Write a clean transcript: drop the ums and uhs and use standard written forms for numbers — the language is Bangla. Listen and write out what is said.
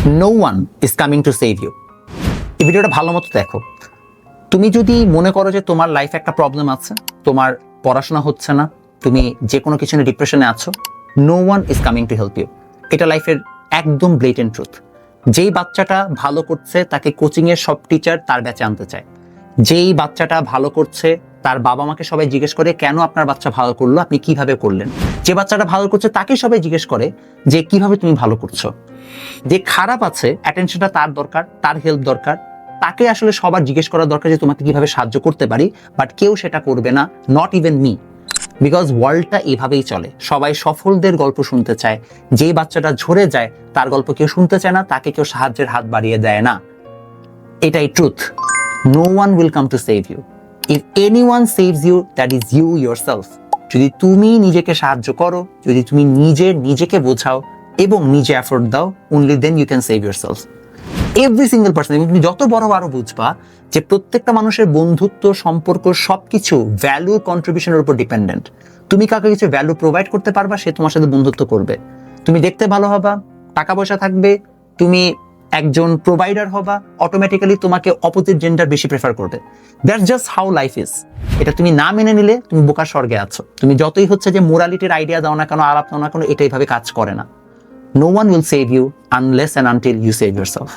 No one is coming to save you. এই ভিডিওটা ভালো মতো দেখো। তুমি যদি মনে করো যে তোমার লাইফে একটা প্রবলেম আছে, তোমার পড়াশোনা হচ্ছে না, তুমি যে কোনো কিছু নিয়ে ডিপ্রেশনে আছো, no one is coming to help you. এটা লাইফের একদম ব্লেটেন্ট ট্রুথ। যেই বাচ্চাটা ভালো করছে তাকে কোচিংয়ের সব টিচার তার ব্যাচে আনতে চায়। যেই বাচ্চাটা ভালো করছে তার বাবা মাকে সবাই জিজ্ঞেস করে কেন আপনার বাচ্চা ভালো করলো, আপনি কিভাবে করলেন। যে বাচ্চাটা ভালো করছে তাকে সবাই জিজ্ঞেস করে যে কিভাবে তুমি ভালো করছো। যে খারাপ আছে অ্যাটেনশনটা তার দরকার, তার হেল্প দরকার, তাকে আসলে সবার জিজ্ঞেস করা দরকার যে তোমাকে কিভাবে সাহায্য করতে পারি, বাট কেউ সেটা করবে না, নট ইভেন মি। বিকজ ওয়ার্ল্ডটা এভাবেই চলে, সবাই সফলদের গল্প শুনতে চায়। যেই বাচ্চাটা ঝরে যায় তার গল্প কেউ শুনতে চায় না, তাকে কেউ সাহায্যের হাত বাড়িয়ে দেয় না। এটাই truth. No one will come to save you. If anyone saves you, that is you yourself. যদি তুমি নিজেকে সাহায্য করো, যদি তুমি নিজেকে বোঝাও এবং নিজে এফোর্ট দাও, only then you can save yourself. Every single person. এবং তুমি যত বড় আরো বুঝবা যে প্রত্যেকটা মানুষের বন্ধুত্ব, সম্পর্ক সবকিছু ভ্যালু কন্ট্রিবিউশনের উপর ডিপেন্ডেন্ট। তুমি কাউকে কিছু ভ্যালু প্রোভাইড করতে পারবা, সে তোমার সাথে বন্ধুত্ব করবে। তুমি দেখতে ভালো হবা, টাকা পয়সা থাকবে, তুমি একজন প্রোভাইডার হবা, অটোমেটিক্যালি তোমাকে অপোজিট জেন্ডার বেশি প্রেফার করবে। That's just how life is. এটা তুমি না মেনে নিলে তুমি বোকার স্বর্গে আছো। তুমি যতই হচ্ছে যে মোরালিটির আইডিয়া দাও না কেন, আলাপ দাও না কেন, এটা এইভাবে কাজ করে না। No one will save you unless and until you save yourself.